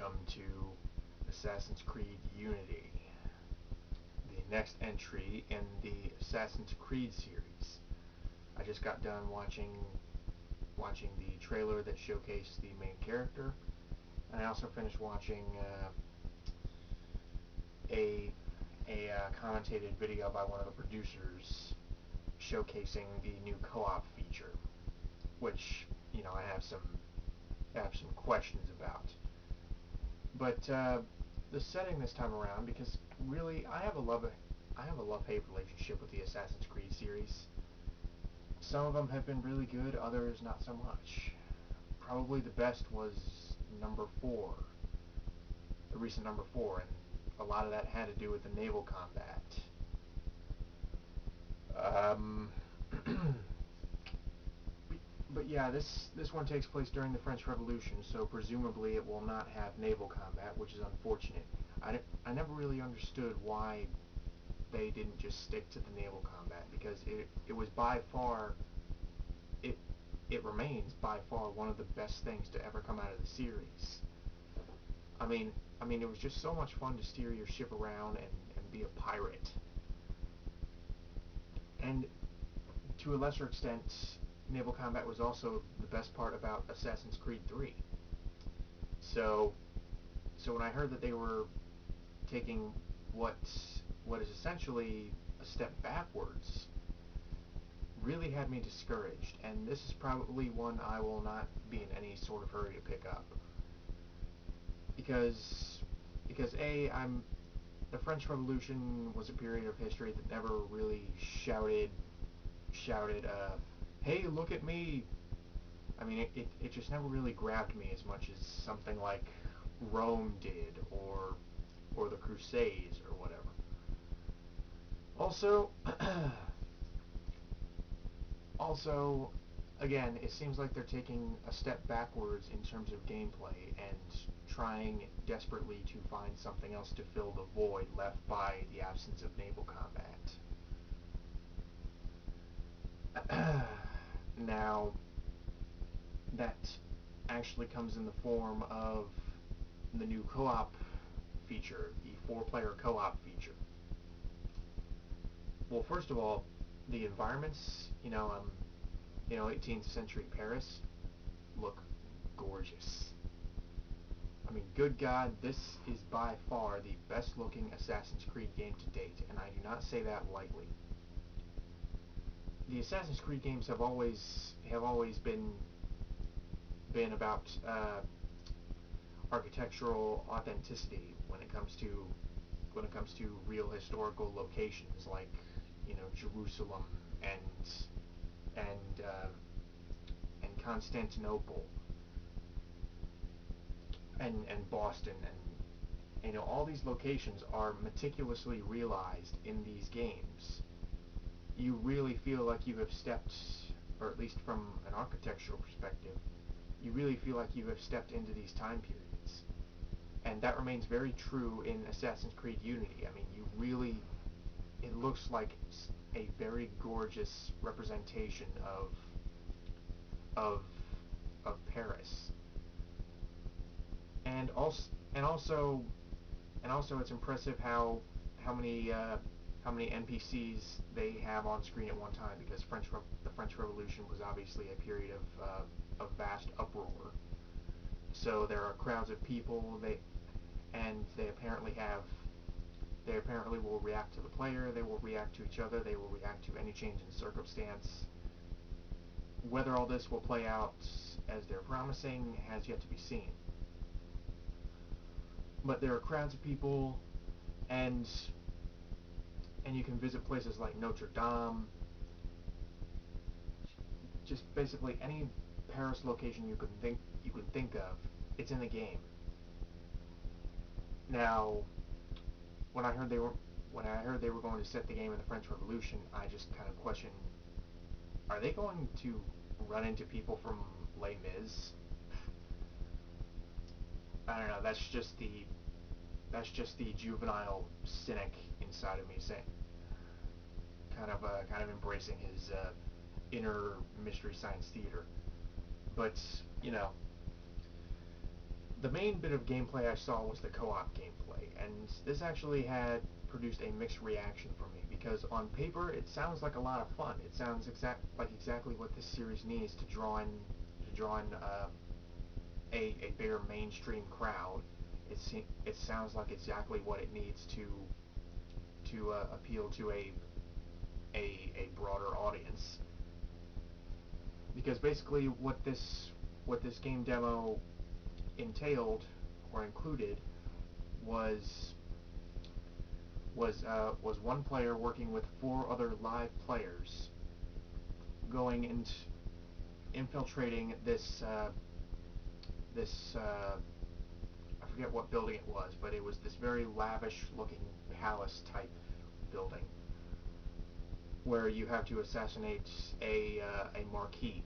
welcome to Assassin's Creed Unity, the next entry in the Assassin's Creed series. I just got done watching the trailer that showcased the main character, and I also finished watching a commentated video by one of the producers showcasing the new co-op feature, which I have some questions about. But the setting this time around, because really I have a love-hate relationship with the Assassin's Creed series. Some of them have been really good, others not so much. Probably the best was number 4, the recent number 4, and a lot of that had to do with the naval combat. Um, but yeah, this one takes place during the French Revolution, so presumably it will not have naval combat, which is unfortunate. I never really understood why they didn't just stick to the naval combat, because it was by far, it remains by far one of the best things to ever come out of the series. I mean, it was just so much fun to steer your ship around and be a pirate. And to a lesser extent, naval combat was also the best part about Assassin's Creed 3. So when I heard that they were taking what is essentially a step backwards, really had me discouraged, and this is probably one I will not be in any sort of hurry to pick up. Because the French Revolution was a period of history that never really shouted, hey, look at me. I mean, it just never really grabbed me as much as something like Rome did, or the Crusades, or whatever. Also, again, it seems like they're taking a step backwards in terms of gameplay and trying desperately to find something else to fill the void left by the absence of naval combat. Now, that actually comes in the form of the new co-op feature, the 4-player co-op feature. Well, first of all, the environments, 18th century Paris, look gorgeous. I mean, good God, this is by far the best looking Assassin's Creed game to date, and I do not say that lightly. The Assassin's Creed games have always been about architectural authenticity when it comes to real historical locations like Jerusalem and Constantinople and Boston, and all these locations are meticulously realized in these games. You really feel like you have stepped, or at least from an architectural perspective, you really feel like you have stepped into these time periods. And that remains very true in Assassin's Creed Unity. I mean, it looks like a very gorgeous representation of Paris. And also it's impressive how many NPCs they have on screen at one time, because the French Revolution was obviously a period of vast uproar. So there are crowds of people. They apparently will react to the player. They will react to each other. They will react to any change in circumstance. Whether all this will play out as they're promising has yet to be seen. But there are crowds of people, and you can visit places like Notre Dame. Just basically any Paris location you can think of, it's in the game. Now, when I heard they were going to set the game in the French Revolution, I just kind of questioned, are they going to run into people from Les Mis? I don't know. That's just the juvenile cynic inside of me saying, kind of embracing his inner Mystery Science Theater. But the main bit of gameplay I saw was the co-op gameplay, and this actually had produced a mixed reaction for me, because on paper it sounds like a lot of fun. It sounds exactly what this series needs to draw in a bigger mainstream crowd. It sounds like exactly what it needs to appeal to a broader audience, because basically what this game demo entailed or included was was one player working with four other live players, going and infiltrating this I forget what building it was, but it was this very lavish looking palace type building where you have to assassinate a marquis.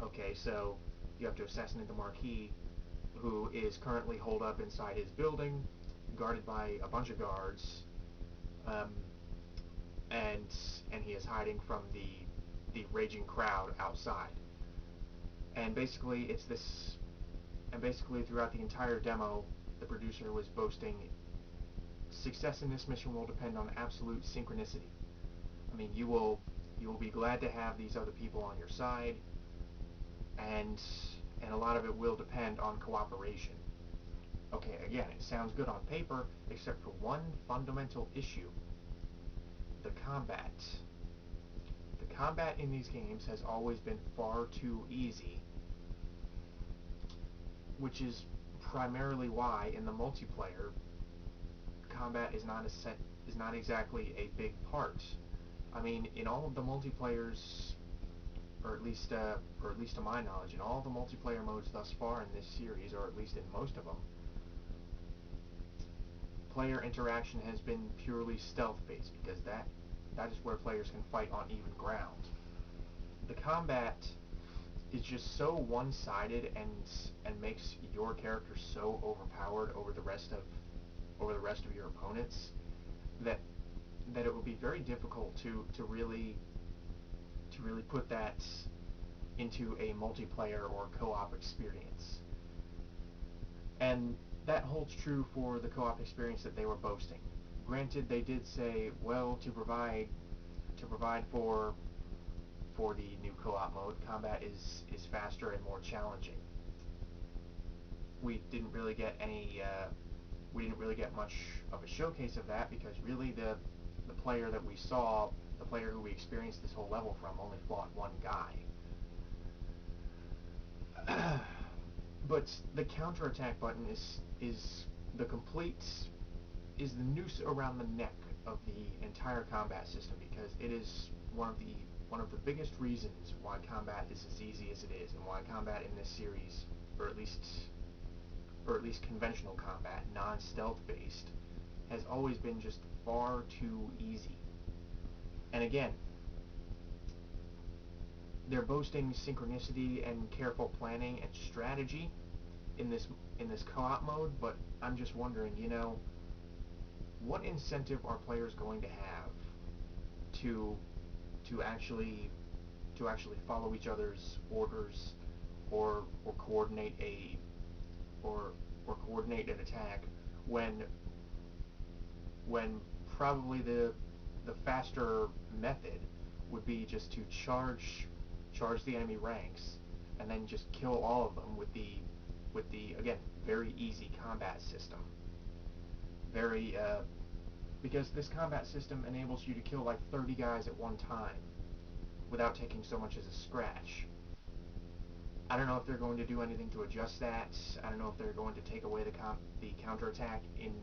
Okay, so you have to assassinate the marquis, who is currently holed up inside his building, guarded by a bunch of guards, um, and he is hiding from the raging crowd outside. And basically, throughout the entire demo, the producer was boasting, success in this mission will depend on absolute synchronicity. I mean, you will be glad to have these other people on your side, and a lot of it will depend on cooperation. Okay, again, it sounds good on paper, except for one fundamental issue: the combat. The combat in these games has always been far too easy, which is primarily why in the multiplayer, combat is not exactly a big part. I mean, in all of the multiplayers, or at least to my knowledge, in all the multiplayer modes thus far in this series, or at least in most of them, player interaction has been purely stealth-based, because that is where players can fight on even ground. The combat is just so one-sided and makes your character so overpowered over the rest of your opponents that it would be very difficult to really put that into a multiplayer or co-op experience. And that holds true for the co-op experience that they were boasting. Granted, they did say, well, to provide for the new co-op mode, combat is faster and more challenging. We didn't really get much of a showcase of that, because really the player that we saw, the player who we experienced this whole level from, only fought one guy. But the counterattack button is the noose around the neck of the entire combat system, because it is one of the biggest reasons why combat is as easy as it is, and why combat in this series, or at least conventional combat, non-stealth based, has always been just far too easy. And again, they're boasting synchronicity and careful planning and strategy in this co-op mode, but I'm just wondering, what incentive are players going to have to actually follow each other's orders, or coordinate an attack, when probably the faster method would be just to charge the enemy ranks and then just kill all of them with the again, very easy combat system. Because this combat system enables you to kill like 30 guys at one time without taking so much as a scratch. I don't know if they're going to do anything to adjust that. I don't know if they're going to take away the counterattack in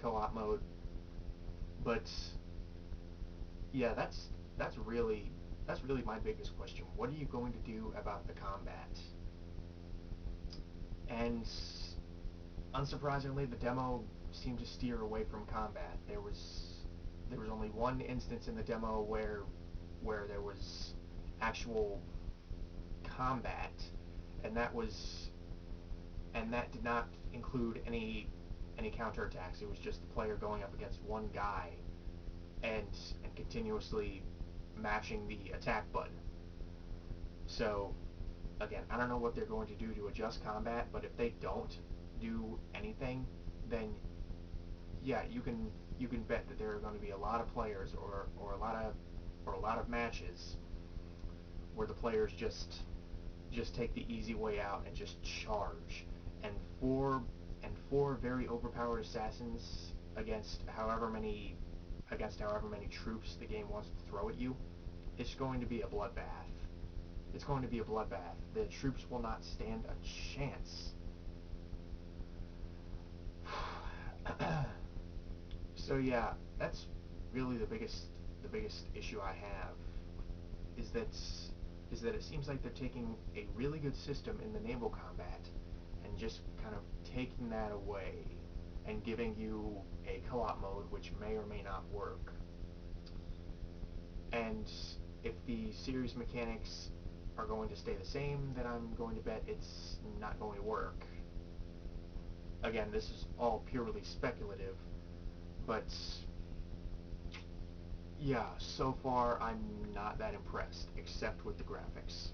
co-op mode. But yeah, that's really my biggest question. What are you going to do about the combat? And unsurprisingly, the demo seemed to steer away from combat. There was only one instance in the demo where there was actual combat, and that did not include any counterattacks. It was just the player going up against one guy and continuously mashing the attack button. So again, I don't know what they're going to do to adjust combat, but if they don't do anything, then yeah, you can bet that there are going to be a lot of players or a lot of matches where the players just take the easy way out and just charge. And four very overpowered assassins against however many troops the game wants to throw at you, it's going to be a bloodbath. It's going to be a bloodbath. The troops will not stand a chance. So yeah, that's really the biggest issue I have is that it seems like they're taking a really good system in the naval combat and just kind of taking that away and giving you a co-op mode which may or may not work. And if the series mechanics are going to stay the same, then I'm going to bet it's not going to work. Again, this is all purely speculative, but yeah, so far I'm not that impressed, except with the graphics.